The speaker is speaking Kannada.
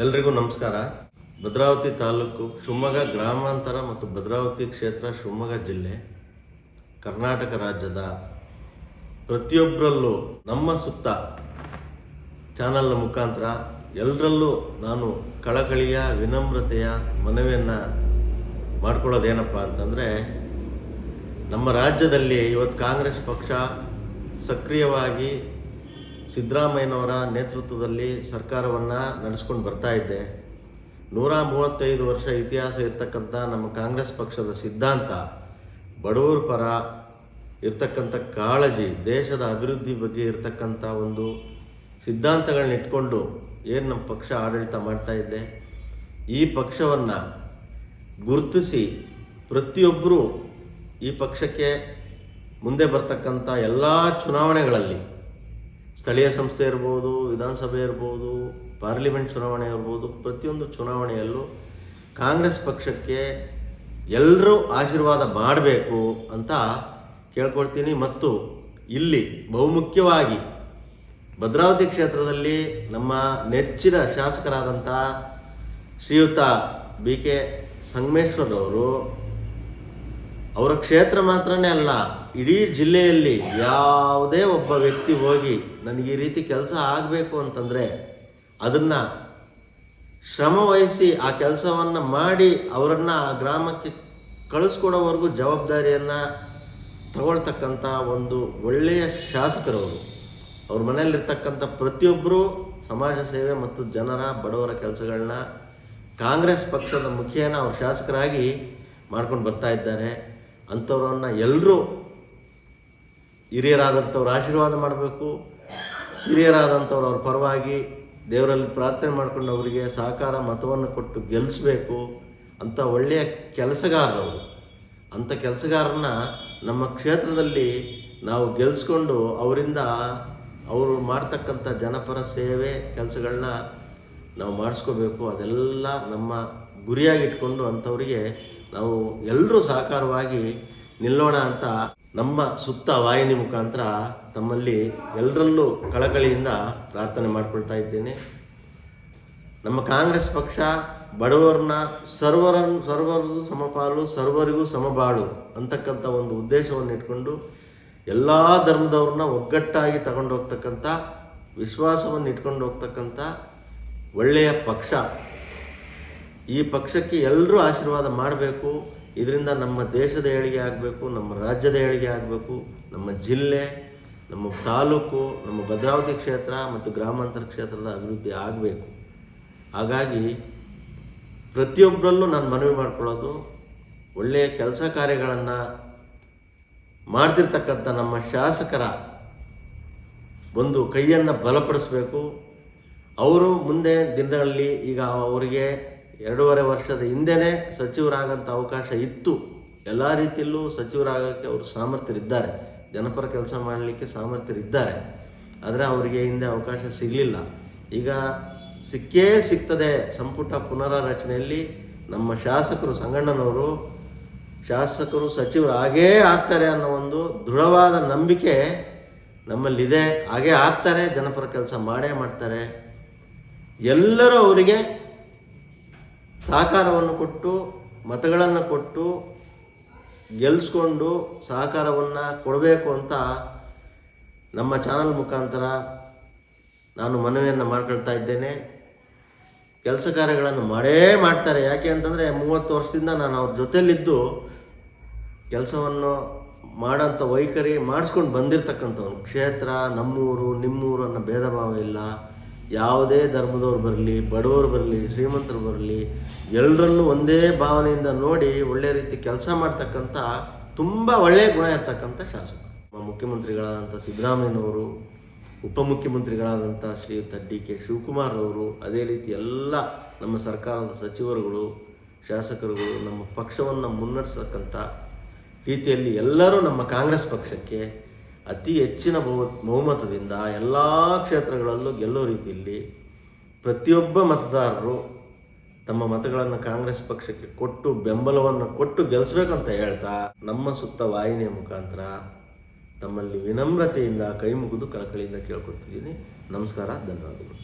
ಎಲ್ರಿಗೂ ನಮಸ್ಕಾರ. ಭದ್ರಾವತಿ ತಾಲೂಕು, ಶಿವಮೊಗ್ಗ ಗ್ರಾಮಾಂತರ ಮತ್ತು ಭದ್ರಾವತಿ ಕ್ಷೇತ್ರ, ಶಿವಮೊಗ್ಗ ಜಿಲ್ಲೆ, ಕರ್ನಾಟಕ ರಾಜ್ಯದ ಪ್ರತಿಯೊಬ್ಬರಲ್ಲೂ ನಮ್ಮ ಸುತ್ತ ಚಾನಲ್ನ ಮುಖಾಂತರ ಎಲ್ಲರಲ್ಲೂ ನಾನು ಕಳಕಳಿಯ ವಿನಮ್ರತೆಯ ಮನವಿಯನ್ನು ಮಾಡ್ಕೊಳ್ಳೋದೇನಪ್ಪ ಅಂತಂದರೆ, ನಮ್ಮ ರಾಜ್ಯದಲ್ಲಿ ಇವತ್ತು ಕಾಂಗ್ರೆಸ್ ಪಕ್ಷ ಸಕ್ರಿಯವಾಗಿ ಸಿದ್ದರಾಮಯ್ಯನವರ ನೇತೃತ್ವದಲ್ಲಿ ಸರ್ಕಾರವನ್ನು ನಡೆಸ್ಕೊಂಡು ಬರ್ತಾ ಇದ್ದೆ. 135 ವರ್ಷ ಇತಿಹಾಸ ಇರ್ತಕ್ಕಂಥ ನಮ್ಮ ಕಾಂಗ್ರೆಸ್ ಪಕ್ಷದ ಸಿದ್ಧಾಂತ ಬಡವರ ಪರ ಇರ್ತಕ್ಕಂಥ ಕಾಳಜಿ, ದೇಶದ ಅಭಿವೃದ್ಧಿ ಬಗ್ಗೆ ಇರ್ತಕ್ಕಂಥ ಒಂದು ಸಿದ್ಧಾಂತಗಳನ್ನ ಇಟ್ಕೊಂಡು ಏನು ನಮ್ಮ ಪಕ್ಷ ಆಡಳಿತ ಮಾಡ್ತಾ ಇದ್ದೆ, ಈ ಪಕ್ಷವನ್ನು ಗುರುತಿಸಿ ಪ್ರತಿಯೊಬ್ಬರೂ ಈ ಪಕ್ಷಕ್ಕೆ ಮುಂದೆ ಬರ್ತಕ್ಕಂಥ ಎಲ್ಲ ಚುನಾವಣೆಗಳಲ್ಲಿ, ಸ್ಥಳೀಯ ಸಂಸ್ಥೆ ಇರ್ಬೋದು, ವಿಧಾನಸಭೆ ಇರ್ಬೋದು, ಪಾರ್ಲಿಮೆಂಟ್ ಚುನಾವಣೆ ಇರ್ಬೋದು, ಪ್ರತಿಯೊಂದು ಚುನಾವಣೆಯಲ್ಲೂ ಕಾಂಗ್ರೆಸ್ ಪಕ್ಷಕ್ಕೆ ಎಲ್ಲರೂ ಆಶೀರ್ವಾದ ಮಾಡಬೇಕು ಅಂತ ಕೇಳ್ಕೊಳ್ತೀನಿ. ಮತ್ತು ಇಲ್ಲಿ ಬಹುಮುಖ್ಯವಾಗಿ ಭದ್ರಾವತಿ ಕ್ಷೇತ್ರದಲ್ಲಿ ನಮ್ಮ ನೆಚ್ಚಿನ ಶಾಸಕರಾದಂಥ ಶ್ರೀಯುತ ಬಿ ಕೆ ಸಂಗಮೇಶ್ವರವರು, ಅವರ ಕ್ಷೇತ್ರ ಮಾತ್ರನೇ ಅಲ್ಲ, ಇಡೀ ಜಿಲ್ಲೆಯಲ್ಲಿ ಯಾವುದೇ ಒಬ್ಬ ವ್ಯಕ್ತಿ ಹೋಗಿ ನನಗೆ ಈ ರೀತಿ ಕೆಲಸ ಆಗಬೇಕು ಅಂತಂದರೆ ಅದನ್ನು ಶ್ರಮ ವಹಿಸಿ ಆ ಕೆಲಸವನ್ನು ಮಾಡಿ ಅವರನ್ನು ಆ ಗ್ರಾಮಕ್ಕೆ ಕಳಿಸ್ಕೊಡೋವರೆಗೂ ಜವಾಬ್ದಾರಿಯನ್ನು ತಗೊಳ್ತಕ್ಕಂಥ ಒಂದು ಒಳ್ಳೆಯ ಶಾಸಕರವರು. ಅವ್ರ ಮನೆಯಲ್ಲಿರ್ತಕ್ಕಂಥ ಪ್ರತಿಯೊಬ್ಬರೂ ಸಮಾಜ ಸೇವೆ ಮತ್ತು ಜನರ ಬಡವರ ಕೆಲಸಗಳನ್ನ ಕಾಂಗ್ರೆಸ್ ಪಕ್ಷದ ಮುಖೇನ ಅವ್ರ ಶಾಸಕರಾಗಿ ಮಾಡ್ಕೊಂಡು ಬರ್ತಾ ಇದ್ದಾರೆ. ಅಂಥವ್ರನ್ನ ಎಲ್ಲರೂ ಹಿರಿಯರಾದಂಥವ್ರು ಆಶೀರ್ವಾದ ಮಾಡಬೇಕು. ಹಿರಿಯರಾದಂಥವ್ರು ಅವ್ರ ಪರವಾಗಿ ದೇವರಲ್ಲಿ ಪ್ರಾರ್ಥನೆ ಮಾಡಿಕೊಂಡು ಅವರಿಗೆ ಸಹಕಾರ ಮತವನ್ನು ಕೊಟ್ಟು ಗೆಲ್ಲಿಸ್ಬೇಕು ಅಂತ ಒಳ್ಳೆಯ ಕೆಲಸಗಾರರವರು. ಅಂಥ ಕೆಲಸಗಾರರನ್ನ ನಮ್ಮ ಕ್ಷೇತ್ರದಲ್ಲಿ ನಾವು ಗೆಲ್ಲಿಸ್ಕೊಂಡು ಅವರಿಂದ ಅವರು ಮಾಡ್ತಕ್ಕಂಥ ಜನಪರ ಸೇವೆ ಕೆಲಸಗಳನ್ನ ನಾವು ಮಾಡಿಸ್ಕೋಬೇಕು. ಅದೆಲ್ಲ ನಮ್ಮ ಗುರಿಯಾಗಿಟ್ಕೊಂಡು ಅಂಥವರಿಗೆ ನಾವು ಎಲ್ಲರೂ ಸಹಕಾರವಾಗಿ ನಿಲ್ಲೋಣ ಅಂತ ನಮ್ಮ ಸುತ್ತ ವಾಹಿನಿ ಮುಖಾಂತರ ತಮ್ಮಲ್ಲಿ ಎಲ್ಲರಲ್ಲೂ ಕಳಕಳಿಯಿಂದ ಪ್ರಾರ್ಥನೆ ಮಾಡ್ಕೊಳ್ತಾ ಇದ್ದೇನೆ. ನಮ್ಮ ಕಾಂಗ್ರೆಸ್ ಪಕ್ಷ ಬಡವರನ್ನ ಸರ್ವರಿಗೂ ಸಮಪಾಲು, ಸರ್ವರಿಗೂ ಸಮಬಾಳು ಅಂತಕ್ಕಂಥ ಒಂದು ಉದ್ದೇಶವನ್ನು ಇಟ್ಕೊಂಡು ಎಲ್ಲ ಧರ್ಮದವ್ರನ್ನ ಒಗ್ಗಟ್ಟಾಗಿ ತಗೊಂಡು ಹೋಗ್ತಕ್ಕಂಥ, ವಿಶ್ವಾಸವನ್ನು ಇಟ್ಕೊಂಡು ಹೋಗ್ತಕ್ಕಂಥ ಒಳ್ಳೆಯ ಪಕ್ಷ. ಈ ಪಕ್ಷಕ್ಕೆ ಎಲ್ಲರೂ ಆಶೀರ್ವಾದ ಮಾಡಬೇಕು. ಇದರಿಂದ ನಮ್ಮ ದೇಶದ ಏಳಿಗೆ ಆಗಬೇಕು, ನಮ್ಮ ರಾಜ್ಯದ ಏಳಿಗೆ ಆಗಬೇಕು, ನಮ್ಮ ಜಿಲ್ಲೆ, ನಮ್ಮ ತಾಲೂಕು, ನಮ್ಮ ಭದ್ರಾವತಿ ಕ್ಷೇತ್ರ ಮತ್ತು ಗ್ರಾಮಾಂತರ ಕ್ಷೇತ್ರದ ಅಭಿವೃದ್ಧಿ ಆಗಬೇಕು. ಹಾಗಾಗಿ ಪ್ರತಿಯೊಬ್ಬರಲ್ಲೂ ನಾನು ಮನವಿ ಮಾಡ್ಕೊಳ್ಳೋದು, ಒಳ್ಳೆಯ ಕೆಲಸ ಕಾರ್ಯಗಳನ್ನು ಮಾಡ್ತಿರ್ತಕ್ಕಂಥ ನಮ್ಮ ಶಾಸಕರ ಒಂದು ಕೈಯನ್ನು ಬಲಪಡಿಸಬೇಕು. ಅವರು ಮುಂದೆ ದಿನಗಳಲ್ಲಿ, ಈಗ ಅವರಿಗೆ 2.5 ವರ್ಷದ ಹಿಂದೆಯೇ ಸಚಿವರಾಗಂಥ ಅವಕಾಶ ಇತ್ತು. ಎಲ್ಲ ರೀತಿಯಲ್ಲೂ ಸಚಿವರಾಗೋಕ್ಕೆ ಅವರು ಸಾಮರ್ಥ್ಯರಿದ್ದಾರೆ, ಜನಪರ ಕೆಲಸ ಮಾಡಲಿಕ್ಕೆ ಸಾಮರ್ಥ್ಯರಿದ್ದಾರೆ. ಆದರೆ ಅವರಿಗೆ ಹಿಂದೆ ಅವಕಾಶ ಸಿಗಲಿಲ್ಲ. ಈಗ ಸಿಗ್ತದೆ. ಸಂಪುಟ ಪುನರ್ರಚನೆಯಲ್ಲಿ ನಮ್ಮ ಶಾಸಕರು, ಸಂಗಣ್ಣನವರು ಶಾಸಕರು ಸಚಿವರು ಆಗೇ ಆಗ್ತಾರೆ ಅನ್ನೋ ಒಂದು ದೃಢವಾದ ನಂಬಿಕೆ ನಮ್ಮಲ್ಲಿದೆ. ಹಾಗೇ ಆಗ್ತಾರೆ, ಜನಪರ ಕೆಲಸ ಮಾಡೇ ಮಾಡ್ತಾರೆ. ಎಲ್ಲರೂ ಅವರಿಗೆ ಸಹಕಾರವನ್ನು ಕೊಟ್ಟು, ಮತಗಳನ್ನು ಕೊಟ್ಟು ಗೆಲ್ಲಿಸ್ಕೊಂಡು ಸಹಕಾರವನ್ನು ಕೊಡಬೇಕು ಅಂತ ನಮ್ಮ ಚಾನಲ್ ಮುಖಾಂತರ ನಾನು ಮನವಿಯನ್ನು ಮಾಡ್ಕೊಳ್ತಾ ಇದ್ದೇನೆ. ಕೆಲಸ ಕಾರ್ಯಗಳನ್ನು ಮಾಡೇ ಮಾಡ್ತಾರೆ. ಯಾಕೆ ಅಂತಂದರೆ 30 ವರ್ಷದಿಂದ ನಾನು ಅವ್ರ ಜೊತೆಯಲ್ಲಿದ್ದು ಕೆಲಸವನ್ನು ಮಾಡೋಂಥ ವೈಖರಿ ಮಾಡಿಸ್ಕೊಂಡು ಬಂದಿರತಕ್ಕಂಥವ್ನು. ಕ್ಷೇತ್ರ ನಮ್ಮೂರು ನಿಮ್ಮೂರು ಅನ್ನೋ ಭೇದ ಭಾವ ಇಲ್ಲ. ಯಾವುದೇ ಧರ್ಮದವ್ರು ಬರಲಿ, ಬಡವರು ಬರಲಿ, ಶ್ರೀಮಂತರು ಬರಲಿ, ಎಲ್ಲರಲ್ಲೂ ಒಂದೇ ಭಾವನೆಯಿಂದ ನೋಡಿ ಒಳ್ಳೆಯ ರೀತಿ ಕೆಲಸ ಮಾಡ್ತಕ್ಕಂಥ ತುಂಬ ಒಳ್ಳೆಯ ಗುಣ ಇರ್ತಕ್ಕಂಥ ಶಾಸಕ. ಮುಖ್ಯಮಂತ್ರಿಗಳಾದಂಥ ಸಿದ್ದರಾಮಯ್ಯನವರು, ಉಪಮುಖ್ಯಮಂತ್ರಿಗಳಾದಂಥ ಶ್ರೀಯುತ ಡಿ ಕೆ ಶಿವಕುಮಾರ್ ಅವರು, ಅದೇ ರೀತಿ ಎಲ್ಲ ನಮ್ಮ ಸರ್ಕಾರದ ಸಚಿವರುಗಳು, ಶಾಸಕರುಗಳು ನಮ್ಮ ಪಕ್ಷವನ್ನು ಮುನ್ನಡೆಸತಕ್ಕಂಥ ರೀತಿಯಲ್ಲಿ ಎಲ್ಲರೂ ನಮ್ಮ ಕಾಂಗ್ರೆಸ್ ಪಕ್ಷಕ್ಕೆ ಅತಿ ಹೆಚ್ಚಿನ ಬಹುಮತದಿಂದ ಎಲ್ಲ ಕ್ಷೇತ್ರಗಳಲ್ಲೂ ಗೆಲ್ಲೋ ರೀತಿಯಲ್ಲಿ ಪ್ರತಿಯೊಬ್ಬ ಮತದಾರರು ತಮ್ಮ ಮತಗಳನ್ನು ಕಾಂಗ್ರೆಸ್ ಪಕ್ಷಕ್ಕೆ ಕೊಟ್ಟು ಬೆಂಬಲವನ್ನು ಕೊಟ್ಟು ಗೆಲ್ಲಿಸ್ಬೇಕಂತ ಹೇಳ್ತಾ ನಮ್ಮ ಸುತ್ತ ವಾಹಿನಿಯ ಮುಖಾಂತರ ತಮ್ಮಲ್ಲಿ ವಿನಮ್ರತೆಯಿಂದ ಕೈ ಮುಗಿದು ಕಳಕಳಿಯಿಂದ ಕೇಳ್ಕೊಳ್ತಿದ್ದೀನಿ. ನಮಸ್ಕಾರ, ಧನ್ಯವಾದಗಳು.